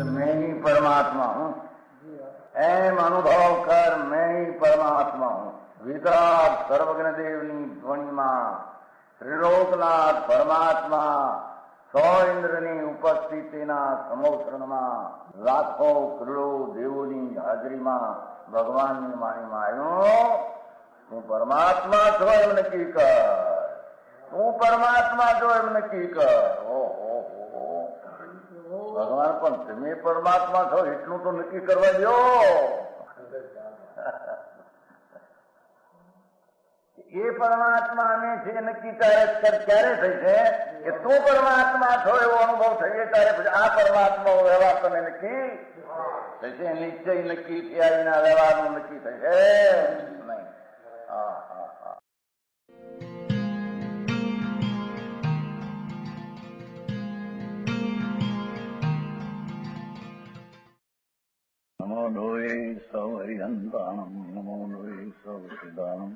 मैं ही परमात्मा हूँ, एम अनुभव कर मैं ही परमात्मा हूँ। वितराग सर्वज्ञ देवनी ध्वनिमा त्रिलोकनाथ परमात्मा સો ઇન્દ્રની ઉપસ્થિતિના સમોત્સરણમાં લાખો કરોડો દેવોની હાજરીમાં ભગવાનની વાણીમાં આવ્યો, તું પરમાત્મા છો એમ નક્કી કર, તું પરમાત્મા છો એમ નક્કી કર. ઓહો, ભગવાન પણ તમે પરમાત્મા છો એટલું તો નક્કી કરવા દો. એ પરમાત્માને છે નક્કી ક્યારે થઈ છે કે તું પરમાત્મા છો એવો અનુભવ થઈએ ત્યારે પછી આ પરમાત્મા વ્યવહાર તમે નક્કી થશે. નિશ્ચય નક્કી થયા વિના વ્યવહારનું નક્કી થશે નહીં. હા હા હા. નમો લોહે સૌ હરિહંતાણમ, નમો લોહે સૌ સિદ્ધાણમ,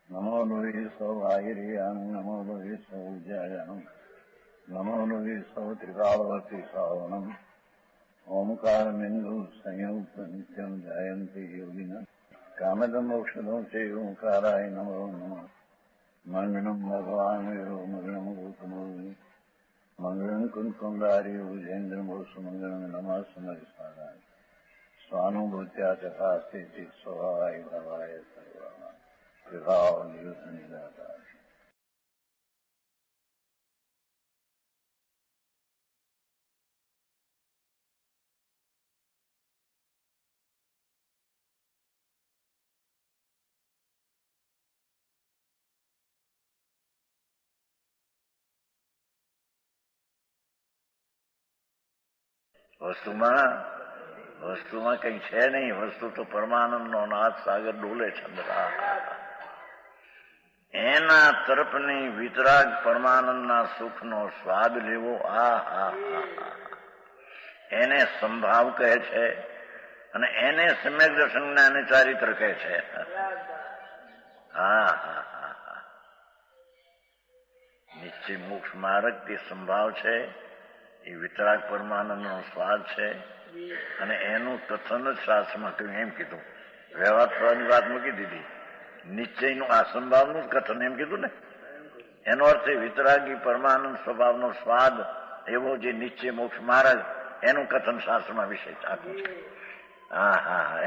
નમો લોહે સૌ આયર્યાણમ, નમો લોહે સૌ જયાણમ, નમો લોહે સૌ ત્રિકાળવતી શ્રાવણમ. ઓમકાર બિંદુ સંયુક્ત નિત્યમ જાયંતી યોગિના કામદમ ઔષધમ છે ઓંકારાય નમો નમઃ. મંગળમ ભગવાન વિરો મંગળમ ગૌતમોર્મિ મંગળમ કુંકુંડારી ભુજેન્દ્રમો સુમંગળમ નમઃ સમરિસ્વાદાય સ્વાનુભૂત્યા ચકાસ્તે સ્વભાવાય ભવાય સર્વા વિભાવ નિયુત નિરાકાર. વસ્તુમાં કઈ છે નહીં. વસ્તુ તો પરમાનંદનો નાથ સાગર ડોલે ચંદ્રા. એના તરફની વિતરાગ પરમાનંદના સુખનો સ્વાદ લેવો, એને સંભાવ કહે છે અને એને સમ્યક દર્શન જ્ઞાન ચારિત્ર કહે છે. નિશ્ચય મોક્ષ માર્ગ તે સંભાવ છે, એ વિતરાગ પરમાનંદનો સ્વાદ છે અને એનું કથન જ શાસ્ત્રમાં કહ્યું. એમ કીધું, વ્યવહાર થવાની વાત મૂકી દીધી, નિશ્ચયનું આ સંભાવનું જ કથન એમ કીધું ને. એનો અર્થ એ વિતરાગી પરમાનંદ સ્વભાવનો સ્વાદ એવો જે નિશ્ચય મોક્ષ માર્ગ એનું કથન શાસ્ત્રમાં વિષય આપ્યું છે.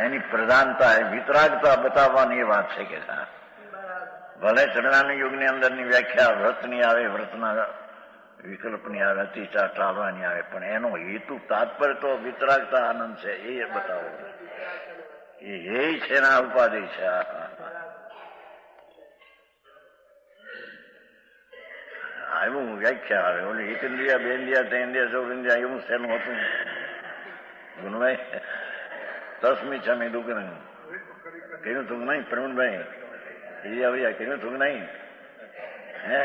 એની પ્રધાનતા વિતરાગતા બતાવવાની એ વાત છે કે ભલે ચરણાની યુગની અંદરની વ્યાખ્યા વ્રતની આવે, વ્રતના વિકલ્પની આવે, અતિચાર ટાળવાની આવે, પણ એનો હેતુ તાત્પર્ય તો વિતરાગતા આનંદ છે એ બતાવો. એ છે ના ઉપાધિ છે. એવું વ્યાખ્યા આવે. ઓલી એક ઇન્દ્રિયા, બે ઇન્દ્રિયા, ત્રણ ઇન્દ્રિયા, ચૌદ ઇન્દ્રિયા એવું શેનું હતું ગુણભાઈ? તસ્મી છમી દુકરણ કહ્યું તું નહીં? પ્રવીણભાઈ એ કહ્યું તું નહીં? હે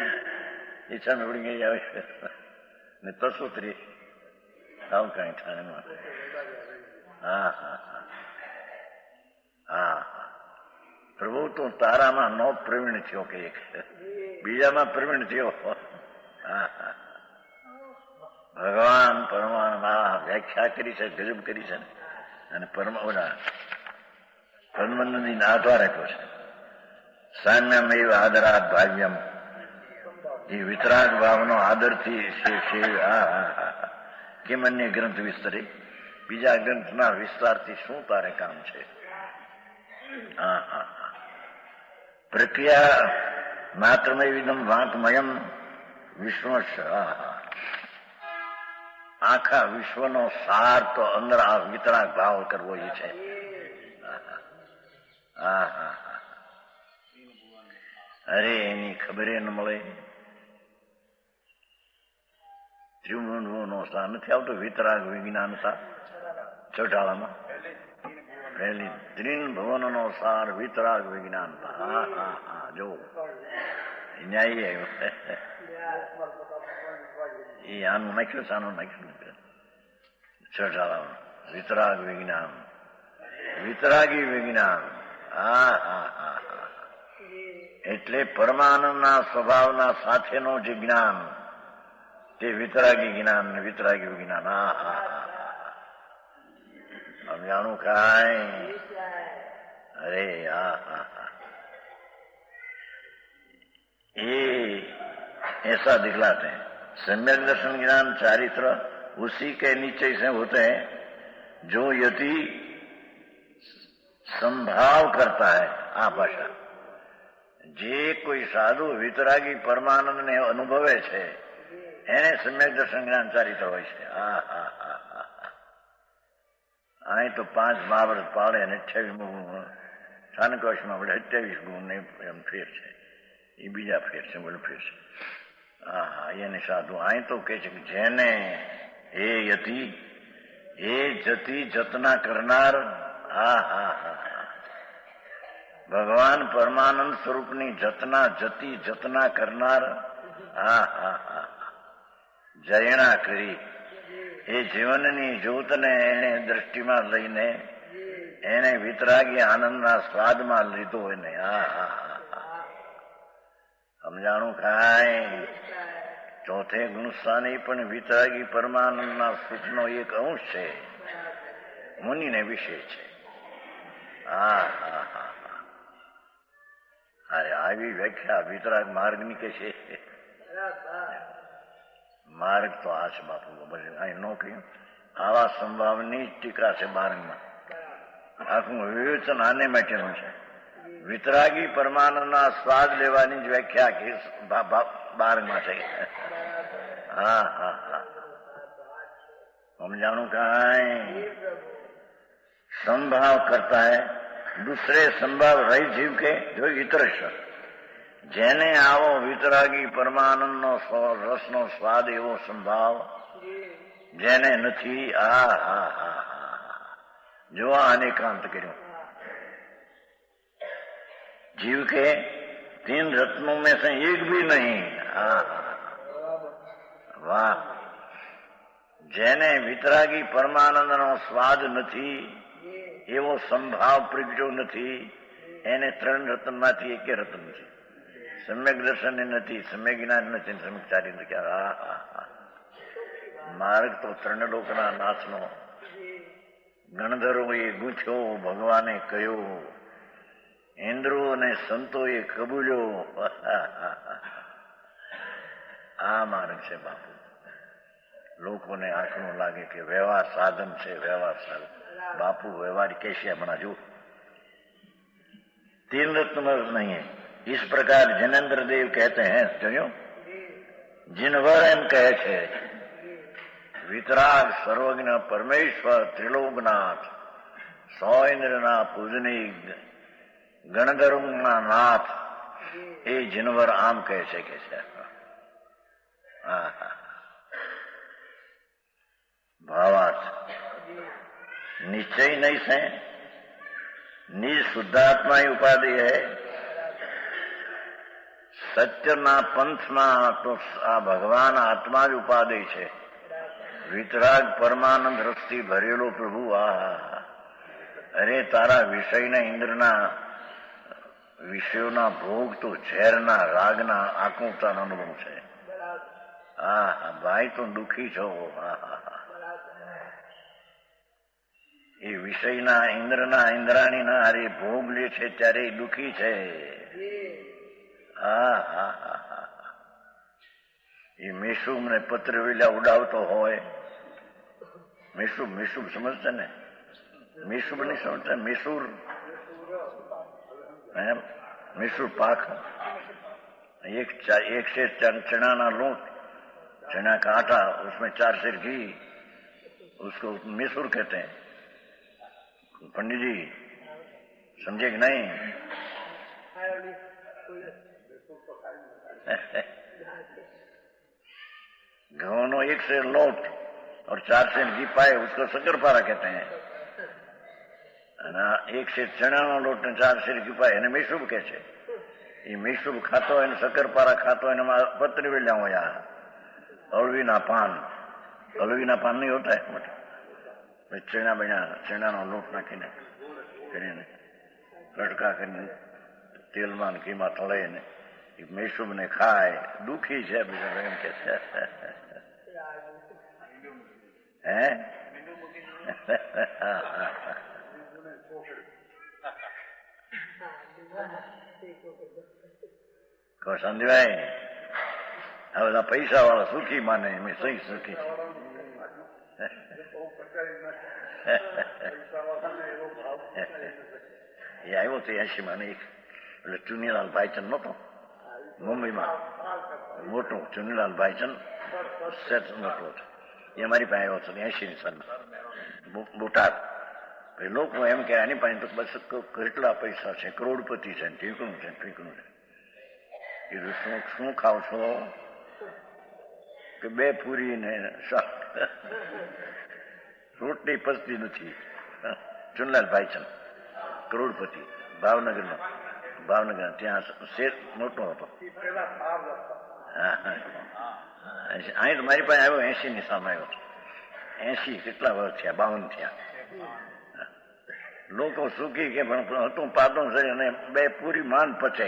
ઈચ્છા મેં ઉડી ગઈ આવે ને તસુત્રી આવું કઈ થાય. પ્રભુ તો તારામાં નો પ્રવીણ થયો કે બીજામાં પ્રવીણ થયો. ભગવાન પરમાત્મા વ્યાખ્યા કરી છે, ગજબ કરી છે અને પરમાનંદજીને આધાર આપ્યો છે. સામ્યમેવ આદરાત ભાવ્યમ, એ વિતરાગ ભાવનો આદરથી કેમ અન્ય ગ્રંથ વિસ્તરે, બીજા ગ્રંથના વિસ્તારથી શું તારે કામ છે? પ્રક્રિયા માત્રમય વિદમ વાંકમયમ વિશ્વ, આખા વિશ્વનો સાર તો અંદર આ વિતરાગ ભાવ કરવો એ છે. અરે એની ખબરે ન મળે. ત્રિભુવનો સાર નથી આવતો વિતરાગ વિજ્ઞાનતા ચોટાળામાં પહેલી ત્રિન ભુવનનો સાર વિતરાગ વિજ્ઞાનતા. જો ન્યાય એ આનું નાખ્યું છે, આનું નાખ્યું ચોટાળામાં વિતરાગ વિજ્ઞાન વિતરાગી વિજ્ઞાન. હા હા હા હા. એટલે પરમાનંદના સ્વભાવના સાથેનો જે જ્ઞાન તે વિતરાગી જ્ઞાન ને વિતરાગી વિજ્ઞાન. હા હા હા. સમજાણું કાંઈ? અરે હા હા હા. ये ऐसा दिखलाते हैं. सम्यक दर्शन ज्ञान चारित्र उसी के नीचे से होते हैं जो यदि संभाव करता है. આ ભાષા જે કોઈ સાધુ વિતરાગી પરમાનંદ ને અનુભવે છે એને સમ્યક દર્શન જ્ઞાન ચારિત્ર હોય છે. હા હા હા હા. અહીં તો 5 મહાવ્રત પાડે અને 28 ગુણ સ્થાનકોશમાં આપણે 28 ગુણ ને એમ ફેર છે. એ બીજા ફેર છે, બોલો ફેર છે. હા હા. એને સાધુ અહીં તો કે છે કે જેને એ યતિ એ જતી જતના કરનાર. હા હા હા. ભગવાન પરમાનંદ સ્વરૂપની જતના જતી જતના કરનાર. હા હા હા. જયણા કરી એ જીવનની જ્યોતને એને દ્રષ્ટિમાં લઈને એને વિતરાગી આનંદના સ્વાદમાં લીધો એને. હા હા હા. સમજાણું કાંઈ? ચોથે ગુણસ્થાને પણ વિતરાગી પરમાનંદના સુખનો એક અંશ છે, મુનિને વિશે છે. હા હા હા હા. અરે આવી વ્યાખ્યા વિતરાગ માર્ગની કે છે. માર્ગ તો આ છે બાપુ. અહીં ન કહ્યું આવા સંભાવની ટીકા છે માર્ગમાં. આખું વિવેચન આને માટેનું છે. વિતરાગી પરમાનંદના સ્વાદ લેવાની જ વ્યાખ્યા કે 12માં છે. હા હા હા. समझाणु कांई? संभाव करता है दूसरे संभाव रही जीव के जो इतरश જેને આવો વિતરાગી પરમાનંદનો રસનો સ્વાદ એવો સંભાવ જેને નથી. આ હા હા હા. જો અનેકાંત કર્યો जीव के 3 रत्नों में से एक भी नहीं. हाँ वाह. જેને વિતરાગી પરમાનંદનો સ્વાદ નથી એવો સંભાવ પ્રગટ્યો નથી એને 3 રત્નમાંથી એક રત્ન છે. સમ્યક દર્શન નથી, સમ્યક જ્ઞાન નથી, સમ્યક ચારિત્ર ક્યાં. હા હા. માર્ગ તો 3 લોકના નાથનો ગણધરોએ ગૂંથ્યો, ભગવાને કહ્યો, ઇન્દ્રો અને સંતોએ કબૂલ્યો. આ માર્ગ છે બાપુ. લોકોને આંખનું લાગે કે વ્યવહાર સાધન છે, વ્યવહાર સાધન. बापू व्यवहार कैसे अपना जो 3 रत्न नहीं है. इस प्रकार जनेन्द्र देव कहते हैं जो जिनवर एम कहे छे वितराग सर्वज्ञ परमेश्वर त्रिलोकनाथ 100 इंद्રના પૂજની ગણધર્મના નાથ એ જીનવર આમ કહે છે કે છે. ભાવાર્થ निश्चय नहीं से निज शुद्धात्मा ही उपाधि है. सत्यना पंथમાં તો આ ભગવાન આત્મા જ ઉપાધિ છે. વિતરાગ પરમાનંદ રસથી ભરેલો પ્રભુ. આ અરે તારા વિષયના ઇન્દ્રના વિષયોના ભોગ તો ઝેરના રાગના આકુતાનો અનુભવ છે. હા ભાઈ તો દુઃખી છો. એ વિષયના ઇન્દ્રના ઇન્દ્રાણીના અરે ભોગ લે છે ત્યારે દુઃખી છે. હા હા હા. એ મેસુબ ને પત્ર વેલા ઉડાવતો હોય. મેસુબ મેસુબ સમજતા ને? મેસુબ નહીં સમજતા? મેસૂર मैसूर पाक एक से चना ना लोट, चना का आटा, उसमें 4 सेर घी, उसको मैसूर कहते हैं. पंडित जी समझे कि नहीं? घवनो 1 सेर लोट और 4 सेर घी पाए उसको शक्करपारा कहते हैं. 1 सेर चना नो लोट ने 4 सेर घी पाए मैसूर કહે છે. એ મેસૂબ ખાતો હોય ને શક્કરપારા ખાતો હોય એમાં પત્ર વેલા હોય. અળવીના પાન, અળવીના પાન નહીં હોતા ચણા બન્યા, ચણાનો લોટ નાખીને કરીને કટકા કરીને તેલમાં ઘીમાં તળાઈને મેસુબને ખાય, દુઃખી છે બીજા એમ કે છે. હે કહો સંજયભાઈ, આ બધા પૈસા વાળા સુખી માને એમ સહી સુખી છે. એ આવ્યો તો 80 માં એક એટલે ચુનીલાલ ભાઈચંદ નતો મુંબઈમાં, મોટો ચુનીલાલ ભાઈચંદ સેટ મોટો હતો, એ અમારી પાસે આવ્યો હતો 80ની સાલમાં બોટાદ. લોકો એમ કે આની પાસે તો બસ કેટલા પૈસા છે, કરોડપતિ છે, ઠીકણું છે ઠીકણું છે. કીધું શું ખાવ છો? કે 2 પૂરી ને શાક, રોટલી પચતી નથી. ચુનલાલ ભાઈચંદ કરોડપતિ, ભાવનગર ત્યાં શેર મોટો હતો. અહીં તો મારી પાસે આવ્યો 80ની સામે આવ્યો હતો. 80 કેટલા વર્ષ થયા? 52 થયા. લોકો સુખી કે પણ હતું પાદો શરીર અને 2 પૂરી માંડ પચે.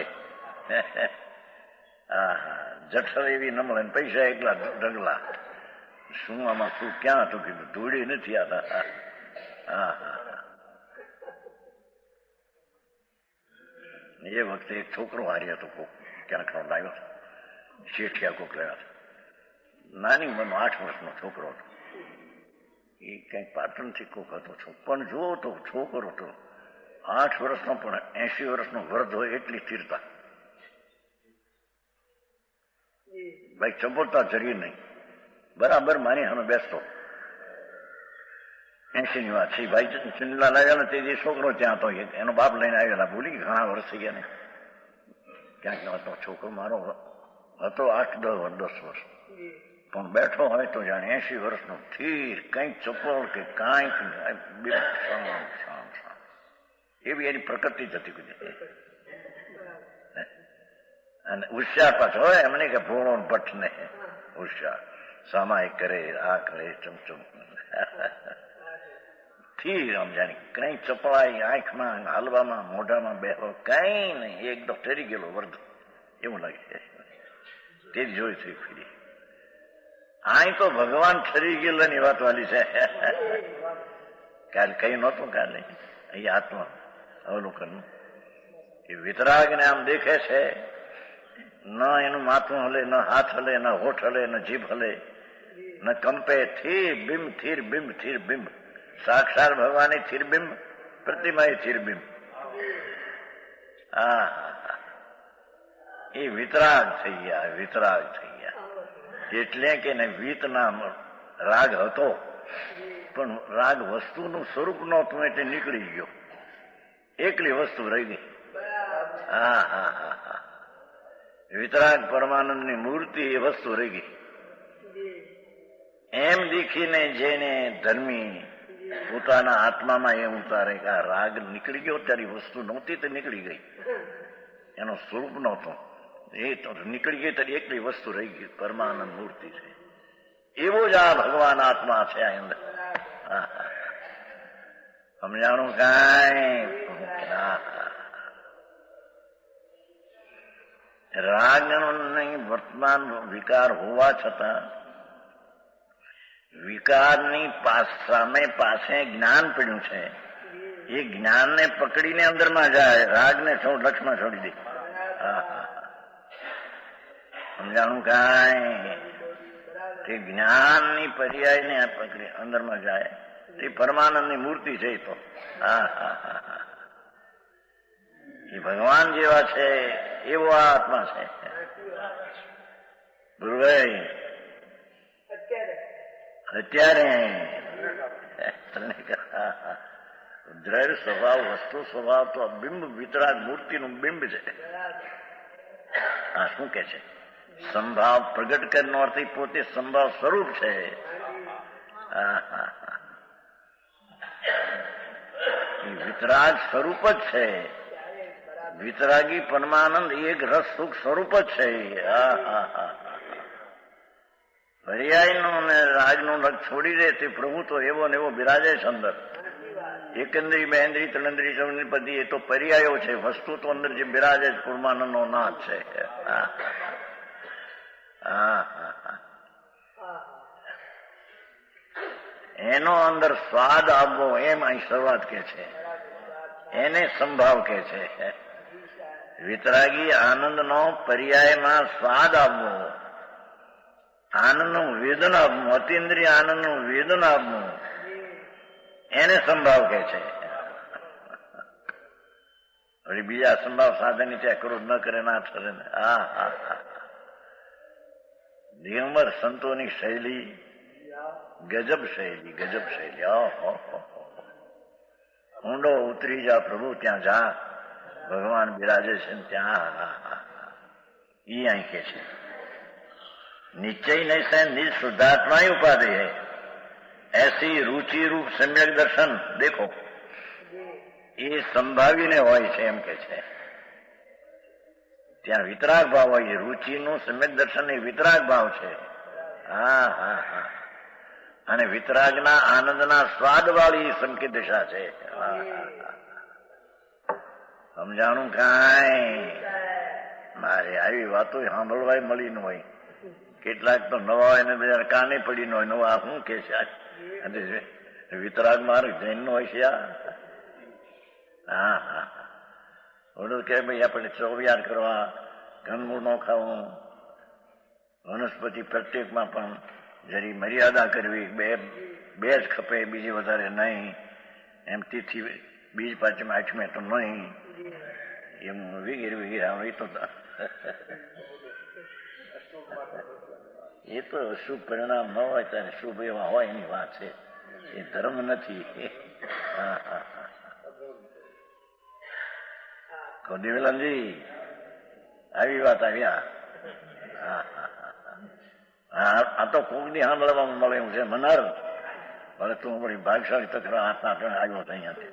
જઠર એવી ન મળે, પૈસા એકલા ઢગલા. શું આમાં શું ક્યાં હતું? કીધું ધૂળી નથી આતા. એ વખતે એક છોકરો હારી હતો, કોક ક્યાંક આવ્યો હતો, શેઠિયા કોક રહ્યા હતા. નાની ઉંમરનો 8 વર્ષનો છોકરો હતો. એ કંઈક પાટણથી કોક હતો, પણ જુઓ તો છોકરો હતો 8 વર્ષનો, પણ 80 વર્ષનો વૃદ્ધ હોય એટલી સ્થિરતા. ભાઈ ચંપોતા જરી નહીં, બરાબર માની અમે બેસતો. 80ની વાત છે. ભાઈ ચુનીલાલ આવ્યા ને તે છોકરો ત્યાં હતો, એનો બાપ લઈને આવેલા. ભૂલી ઘણા વર્ષ થઈ ગયા ને, ક્યાંક હતો છોકરો મારો હતો 8-10 વર્ષ, પણ બેઠો હોય તો જાણે 80 વર્ષનો સ્થિર, કંઈક ચપળ કે કાંઈક એવી એની પ્રકૃતિ જ હતી. અને હોશિયાર પાછો હોય એમને કે ભોળો ભટ્ટ ને હોશિયાર, સામાયિક કરે, આ કરે, ચમચમ થી આમ જાણે કઈ ચપળાઈ આંખમાં, હાલવામાં, મોઢામાં બેહો કઈ નહીં, એકદમ ઠરી ગયેલો વર્ગ એવું લાગે. તે જ જોઈ થઈ ફરી. અહીં તો ભગવાન ઠરી ગયેલાની વાત વાલી છે. કાલે કઈ નહોતું, કાલે અહીં આત્મા અવલોકન એ વિતરાગને આમ દેખે છે. ન એનું માથું હલે, ન હાથ હલે, ન હોઠ હલે, ન જીભ હલે, ન કંપે. થીર બિંબ, થીર બિંબ, થીર બિંબ. સાક્ષાત ભગવાન થીર બિંબ, પ્રતિમા થીર બિંબ. એ વિતરાગ થઈ ગયા, વિતરાગ થઈ ગયા. એટલે કે વીત નામ રાગ હતો, પણ રાગ વસ્તુનું સ્વરૂપ નહોતું એટલે નીકળી ગયો, એકલી વસ્તુ રહી ગઈ. વિતરાગ પરમાનંદની મૂર્તિ એ વસ્તુ રહી ગઈ. એમ દીખીને જેને ધર્મી પોતાના આત્મામાં એમ ઉતારે કે આ રાગ નીકળી ગયો, ત્યારે વસ્તુ નહોતી તે નીકળી ગઈ, એનો સ્વરૂપ નહોતો, એ તો નીકળી ગઈ ત્યારે એકલી વસ્તુ રહી ગઈ, પરમાનંદ મૂર્તિ છે. એવો જ આ ભગવાન આત્મા છે આ અંદર. સમજાણું કાંઈ? રાગનો નહીં વર્તમાન વિકાર હોવા છતાં વિકારની સામે પાસે જ્ઞાન પડ્યું છે. એ જ્ઞાનને પકડીને અંદરમાં જાય, રાગને લક્ષમાં છોડી દે. સમજાણું કાંઈ? તે જ્ઞાનની પર્યાયને પકડી અંદરમાં જાય, તે પરમાનંદની મૂર્તિ છે. તો એ ભગવાન જેવા છે એવો આ આત્મા છે. ગુરુભાઈ અત્યારે દ્રઢ સ્વભાવ, વસ્તુ સ્વભાવ તો બિંબ વિતરાગ મૂર્તિનું બિંબ છે. શું કે છે? સંભાવ પ્રગટ કરનો અર્થ પોતે સંભાવ સ્વરૂપ છે. વિતરાગ સ્વરૂપ જ છે. વિતરાગી પરમાનંદ એક રસ સુખ સ્વરૂપ જ છે. પર્યાયનું અને રાગનું રગ છોડી દે તે પ્રભુ તો એવો ને એવો બિરાજે છે અંદર. એકેન્દ્રી બેન્દ્રી ત્રણેન્દ્રી સમનિપતિ એ તો પર્યાયો છે, વસ્તુ તો અંદર જે બિરાજે જ પૂર્ણાનંદનો નાથ છે. એનો અંદર સ્વાદ આવવો એમ અહીં શરૂઆત કે છે, એને સંભાવ કે છે. વિતરાગી આનંદનો પર્યાયમાં સ્વાદ આવવો, આનંદનું વેદન આપવું, અતિન્દ્રિય આનંદનું વેદન આપવું, એને સંભાવ કે છે. વળી બીજા સંભાવ સાધનની ત્યાં ક્રોધ ન કરે ના ઠરે ને. દિગંબર સંતોની શૈલી ગજબ શૈલી, ગજબ શૈલી. ઊંડો ઉતરી જા પ્રભુ, ત્યાં જા, ભગવાન બિરાજે છે ત્યાં. ઈ અહીં કે છે निश्चय नहीं से निज शुद्धात्मा उपाधि है, ऐसी रुचि रूप सम्यक दर्शन देखो એ સંભાવીને હોય છે એમ કે છે. ત્યાં વિતરાગ ભાવ હોય, રુચિનું સમ્યક દર્શન એ વિતરાગ ભાવ છે. અને વિતરાગના આનંદના સ્વાદ વાળી સંકેત દિશા છે. સમજાણું કાંઈ? મારે આવી વાતો સાંભળવાય મળી ન હોય. કેટલાક તો નવા હોય ને બધા કાને પડી ન હોય, નવા શું કે છે વિતરાગ માર્ગ જૈન નો હોય છે. ઓલું કે ભાઈ આપણે ચોવિયાર કરવા, ઘનમૂળ ન ખાવું, વનસ્પતિ પ્રત્યેકમાં પણ જરી મર્યાદા કરવી, બે જ ખપે, બીજી વધારે નહીં, એમ તિથિ બીજ પાંચમ આઠમે તો નહીં, એમ વગેરે વગેરે. એ તો શુભ પરિણામ ન હોય ત્યારે શુભ એવા હોય એની વાત છે, એ ધર્મ નથી. દેવીલાલજી આવી વાત આવ્યા. આ તો કોકની સાંભળવામાં મળે એવું છે. મનાર ભલે તું બધી ભાગશાળી તકરા હાથના ત્રણ આવ્યો અહીંયાથી.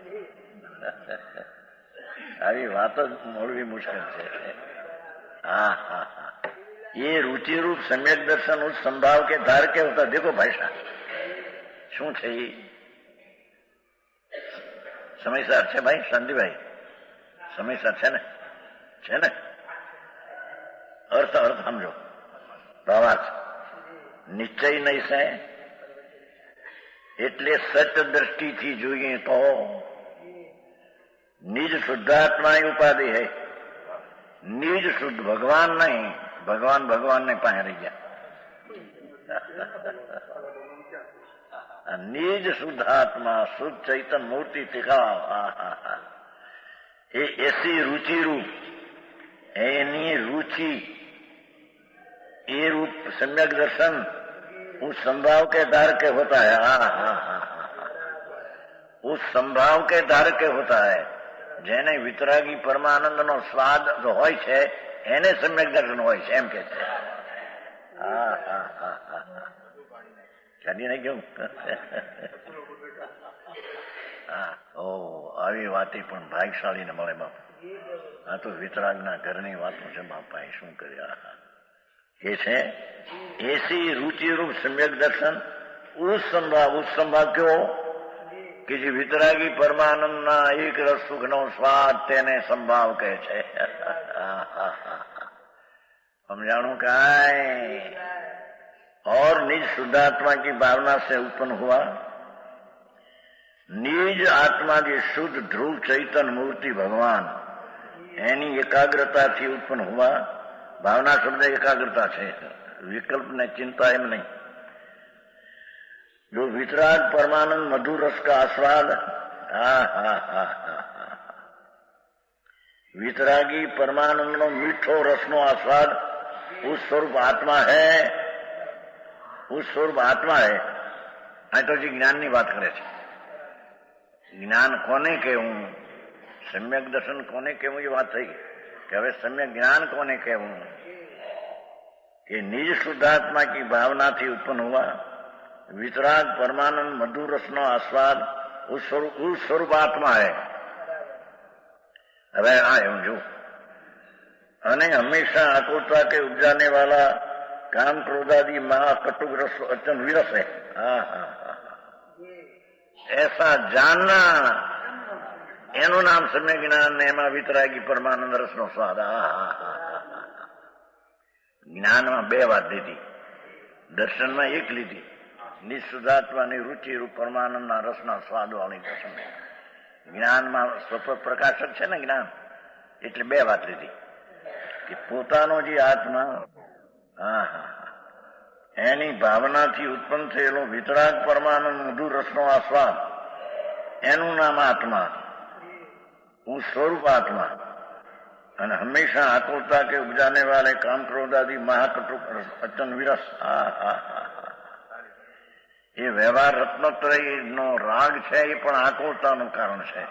આવી વાત જ મળવી મુશ્કેલ છે. ये रुचि रूप सम्यक दर्शन उस संभाव के धार के होता. देखो भाई साहब શું છે એ સમયસર છે ભાઈ શાંતિભાઈ? સમયસર છે ને? છે ને? અર્થ સમજો. ભાવાર્થ નિશ્ચય નહીં છે એટલે સચ દ્રષ્ટિથી જોઈએ તો નિજ શુદ્ધાત્મા ઉપાધિ હૈ. નિજ શુદ્ધ ભગવાન નહીં, ભગવાન ભગવાન ને પાસે રહી ગયા. નિજ શુદ્ધાત્મા શુદ્ધ ચૈતન મૂર્તિ તિકાવ એ એસી रुचि रूप, એની रुचि ये रूप सम्यक दर्शन उस संभाव के धार के होता है. उस संभाव के धार के होता है. જેને વિતરાગી પરમાનંદ નો સ્વાદ હોય છે એને સમ્યક દર્શન હોય છે એમ કે છે. ચાલી નહીં કેવું? આવી વાતે પણ ભાગશાળીને મળે બાપા. આ તો વિતરાગના ઘરની વાતો છે બાપા. એ શું કર્યા એ છે એસી रुचि रूप सम्यक दर्शन उस संभाव क्यों કે જે વિતરાગી પરમાનંદના એક રસ સુખનો સ્વાદ તેને સંભાવ કહે છે. समझाणु काई. और निज शुद्धात्मा की भावना से उत्पन्न हुआ. निज आत्मा की शुद्ध ध्रुव चैतन मूर्ति भगवान एनी एकाग्रता थी उत्पन्न हुआ. भावना शब्द एकाग्रता है, विकल्प ने चिंता एम नहीं. जो वितराग परमानंद मधुर रस का आस्वाद, वितरागी परमानंद नो मीठो रस नो आस्वाद उस स्वरूप आत्मा है. उस स्वरूप आत्मा है. आ तो जी ज्ञान की बात करे छे. ज्ञान कोने कहूं, सम्यक दर्शन कोने कहूं, ये बात थी कि हवे सम्यक ज्ञान कोने कहूं कि निज शुद्धात्मा की भावना थी उत्पन्न हुआ. वितराग परमानंद मधुर रस नो आस्वाद उस स्वरूप आत्मा है. હવે આ એમ જો અને હંમેશા આકુરતા के ઉપજાने वाला काम क्रोधादि महाकटुक रस अत्यंत विरस है. ऐसा जानना એનું નામ સમ્યક જ્ઞાન ને એમાં વિતરાગી પરમાનંદ રસનો સ્વાદ. જ્ઞાનમાં બે વાત લીધી, દર્શનમાં એક લીધી, નિઃશુદ્ધાત્માની રુચિ રૂપ પરમાનંદના રસના સ્વાદ વાળી દર્શન. જ્ઞાનમાં સ્વપ્ન પ્રકાશક છે ને જ્ઞાન, એટલે બે વાત લીધી કે પોતાનો જે આત્મા એની ભાવનાથી ઉત્પન્ન થયેલો વિતરાગ પરમાનંદ મધુર રસનો આ સ્વાદ, એનું નામ આત્મા, હું સ્વરૂપ આત્મા. અને હંમેશા આકુલતા કે ઉપજાને વાલે કામ ક્રોધ આદि મહાકટુક અચન વિરસ, એ વ્યવહાર રત્નત્રય નો રાગ છે, એ પણ આકુલતાનું કારણ છે.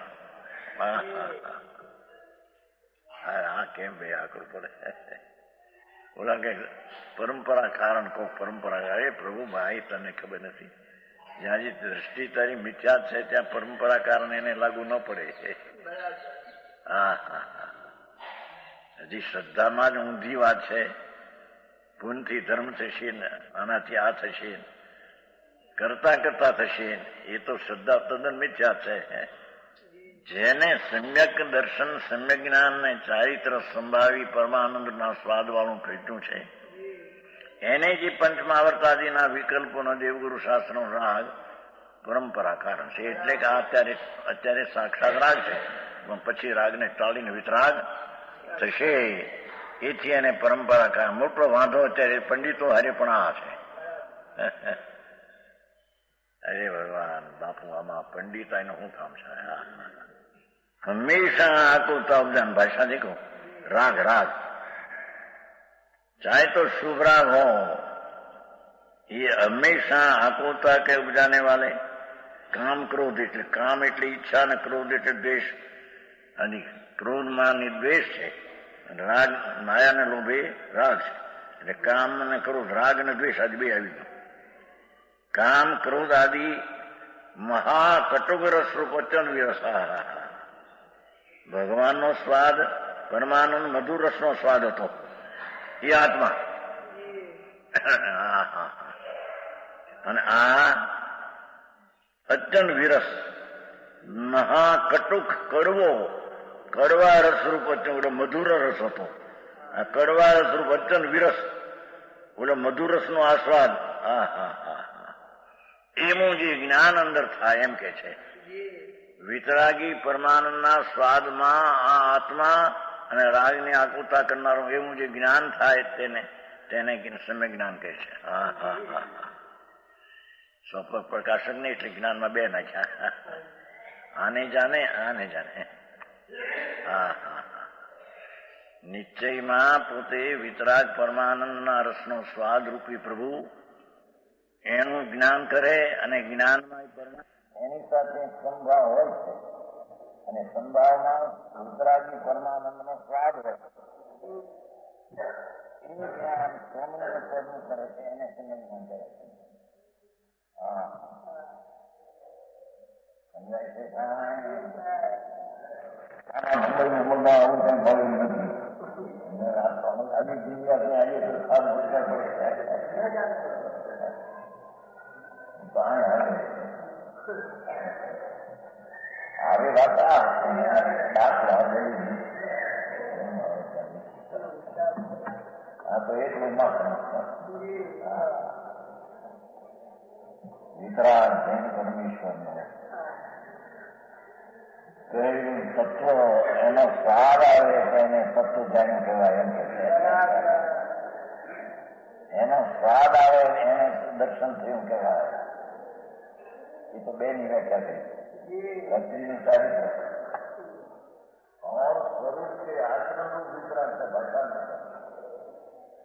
આ કેમ બે આકુલ પડે? ઓલા કે પરંપરા કારણ કોઈ પરંપરા, અરે પ્રભુ ભાઈ તને ખબર નથી, જ્યાં જે દ્રષ્ટિ તારી મિથ્યા છે ત્યાં પરંપરા કારણ એને લાગુ ન પડે. હજી શ્રદ્ધામાં જ ઊંધી વાત છે. પુનથી ધર્મ થશે ને, આનાથી આ થશે, કરતા કરતા થશે, એ તો શ્રદ્ધા તદ્દન મિથ્યા છે. જેને સમ્યક દર્શન, સમ્યક જ્ઞાન ને ચારિત્ર સંભાવી પરમાનંદના સ્વાદ વાળું ભેટ્યું છે, એને જે પંચમાવર્તાદિના વિકલ્પોનો દેવગુરુ શાસ્ત્રનો રાગ પરંપરા કારણ છે. એટલે કે અત્યારે સાક્ષાત રાગ છે, પણ પછી રાગને ટાળીને વિતરાગ થશે, એથી એને પરંપરા કારણ. મોટો વાંધો અત્યારે પંડિતો હારે પણ આ છે. અરે ભગવાન બાપુ, આમાં પંડિતાઈનું શું કામ છે? હંમેશા આકુલતા ઉપજાન ભાષા દેખો, રાગ રાગ चाहे तो शुभ राग हो, ये हमेशा आकुलता के उपजाने वाले काम क्रोध એટલે કામ એટલે ઈચ્છા ને ક્રોધ એટલે દ્વેષ, અને ક્રોધમાં નિર્દ્વેષ છે, રાગ માયા ને લોભે રાગ છે, એટલે કામ ને ક્રોધ, રાગ ને દ્વેષ આદિ બે આવી ગયું. કામ ક્રોધ આદિ મહાકટુક રસ રૂપ વચન વ્યવસાય, ભગવાનનો સ્વાદ પરમાનંદ મધુર રસનો સ્વાદ હતો એ આત્મા. અને આ અત્યંત વિરસ મહાકટુક કડવો, કડવા રસરૂપ ઓલો મધુર રસ હતો. આ કડવા રસરૂપ અત્યંત વિરસ ઓલો મધુર રસનો આસ્વાદ, એનું જે જ્ઞાન અંદર થાય એમ કે છે. વિતરાગી પરમાનંદના સ્વાદમાં આ આત્મા અને રાગની આકુલતા કરનારું એવું જે જ્ઞાન થાય તેને સમ્ય જ્ઞાન કહે છે. સ્વપ્ન પ્રકાશક ને એટલે જ્ઞાનમાં બે નાખ્યા, આને જાણે આને જાણે. નિશ્ચયમાં પોતે વિતરાગ પરમાનંદના રસનો સ્વાદ રૂપી પ્રભુ એનું જ્ઞાન કરે, અને જ્ઞાનમાં એની સાથે સંભાવ હોય છે, અને સંભાવમાં વિતરાગી પરમાનંદનો સ્વાદ હોય છે. એ જ્ઞાન સોમને પદનું કરે છે, એને સમજમાં કરે છે. સમજાય છે? મુંબઈના મુદ્દા આવું કઈ ભાવ્યું નથી. આજે જીવ્યા આજે ખાસ પૂછવા પડે. આવી વાત આ તો એટલું વિતરાગ જૈન પરમેશ્વરનો તત્વ એનો સ્વાદ આવે તો એને તત્વ જાણ્યું કહેવાય એમ કે છે. એનો સ્વાદ આવે એને દર્શન થયું કહેવાય. એ તો બે ની વ્યાખ્યા કરી. ભક્તિની ચારિત્ર और स्वरूप के आचरण वितराग से भाषा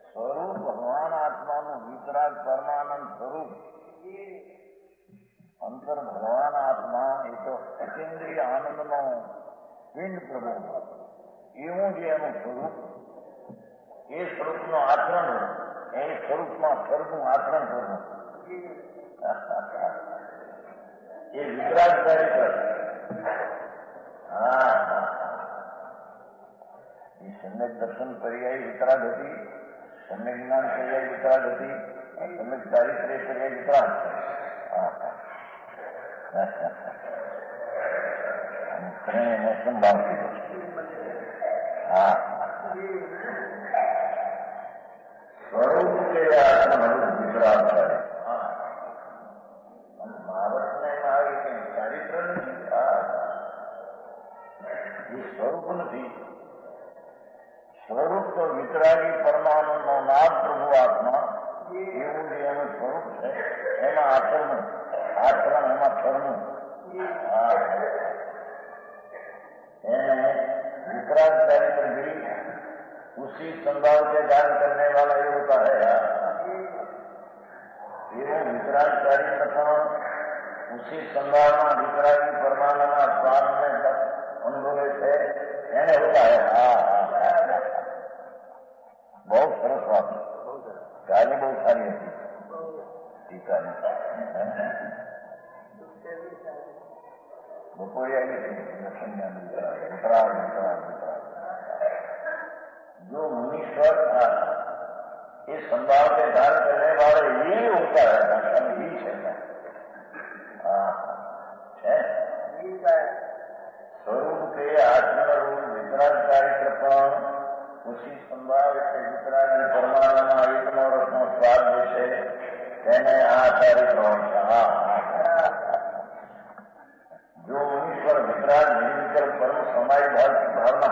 स्वरूप भगवान आत्मा નું વિતરાગ પરમાનંદ સ્વરૂપ અંતર ભગવાન આત્મા એ તો અચેન્દ્રિય આનંદનો પિંડ પ્રભુ, એવું જે એનું સ્વરૂપ, એ સ્વરૂપનું આચરણ, એ સ્વરૂપમાં સ્વરૂપનું આચરણ કરવું, એ વિતરાગ ચારિત્ર. એ સમ્યક દર્શન પર્યાય વિતરાગ હતી, સમ્યક જ્ઞાન પર્યાય વિતરાગ હતી, સમ્યક ચારિત્ર પર્યાય વિતરાગ. प्रेम में संभाव की हाँ स्वरूप के आत्मा विश्राम करे મહાવતને આવી કે ચારિત્ર નથી એ સ્વરૂપ નથી સ્વરૂપ તો વિતરાગી પરમાનંદ નો નામ પ્રભુ આત્મા એવું જે એનું સ્વરૂપ છે એમાં આચરણ એમાં ફરવું वितराग चरित्र भी उसी संभाव के दान करने वाला ही होता है ये वितराग चरित्र उसी संभावना वितरागी परमानंद स्वाद में अनुभव से એને होता है बहुत सरस बात गाली बहुत सारी होती टीका बपोरिया जो मुनीश्वर था इस संभाव के धारण करने वाले ये होता है ही है स्वरूप के आत्म रूप वितराग चारित्र पर उसी संभाव से वितरागी परमानंद आयुष्म रत्न स्वाद विषय તેને આ ચારિત્ર जो ईश्वर वितराग निर्विकल्प परम समाई भाव की भावना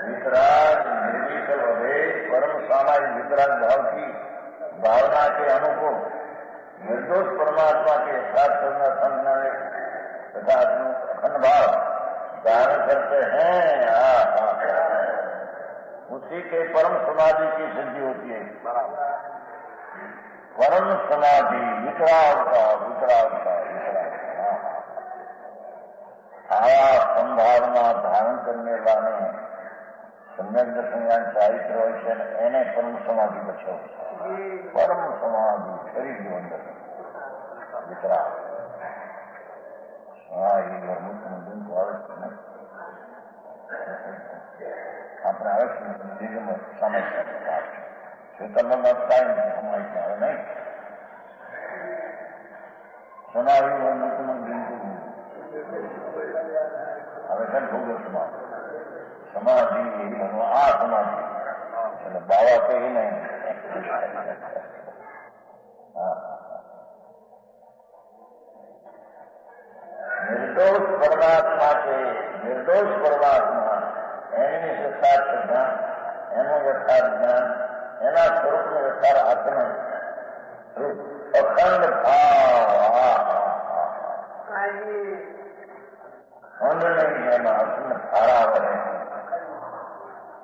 वितराग निर्विकल्प अभेद परम समाई वितराग भाव की भावना के अनुकूल निर्दोष परमात्मा के साथ समझने तथा अखंड भाव धारण करते हैं उसी के परम समाधि की सिद्धि होती है परम समाधि वितराग आया संभावना धारण करने वाले सम्यक संज्ञान चारित्र હોય છે એને પરમ સમાધિ બચ્યો પરમ સમાધિ શરીર ની અંદર વિતરાગ એ ધર્મનું દિન આવે છે ને આપણે અવશ્ય નિગમ સમજતા ચેતનમાં ટાઈમ સમજતા આવે નહીં સુનાવ્યું નતું બિલકુલ હવે છે ભોગવ સમાધિ આ સમાધિ એટલે બાવા તો એ નહીં निर्दोष परमात्मा के निर्दोष परमात्मा एनी यथार्थ ज्ञान एनो यथार्थ ज्ञान एना स्वरूप में यथार्थ आत्मा अखंड भाव खंड नहीं है ना अखंड धारा बने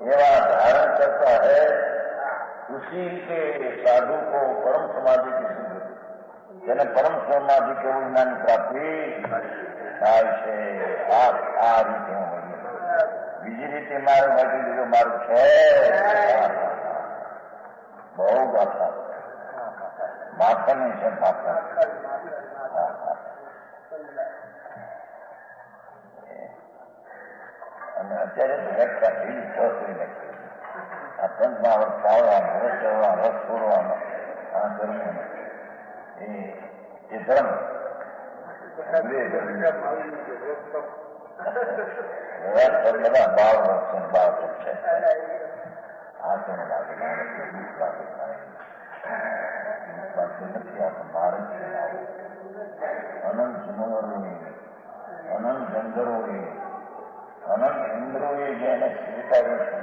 एवं धारण करता है उसी के साधु को परम समाधि की सिद्धि જેને પરમ સમાધિ કે વિજ્ઞાની પ્રાપ્તિ થાય છે આ રીતે બીજી રીતે મારે બાકી બીજો માર્ગ છે બહુ ગાથા માથા નહીં છે માથા અને અત્યારે વ્યાખ્યા એવી કરી નાખી આ પંચમાં વર્ષ ચાવવાનો રસ ચડવાનો રસ છોડવાનો આ ધર્મ ये धर्म બધા બાળ છે આચરણ લાગે નથી આપણે મારે અનંત જનવરોએ અનંત જંગરોએ અનંત ઇન્દ્રોએ જેને સ્વીકાર્યું છે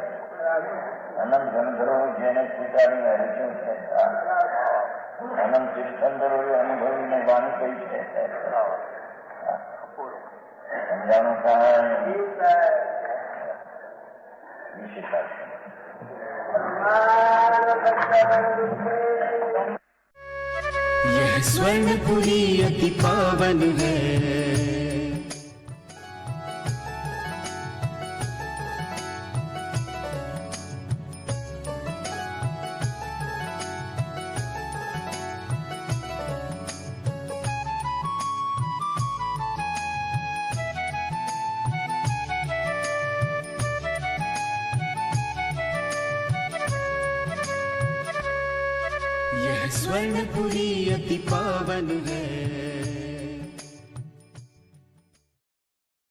અનંત જંગરોએ જેને સ્વીકારીને હરીશું છે અનંત તીર્થંકરોએ અનુભવીને વાણી કઈ છે સમજાણું થાય यह स्वर्णपुरी अति पावन है स्वर्णपुरी अति पावन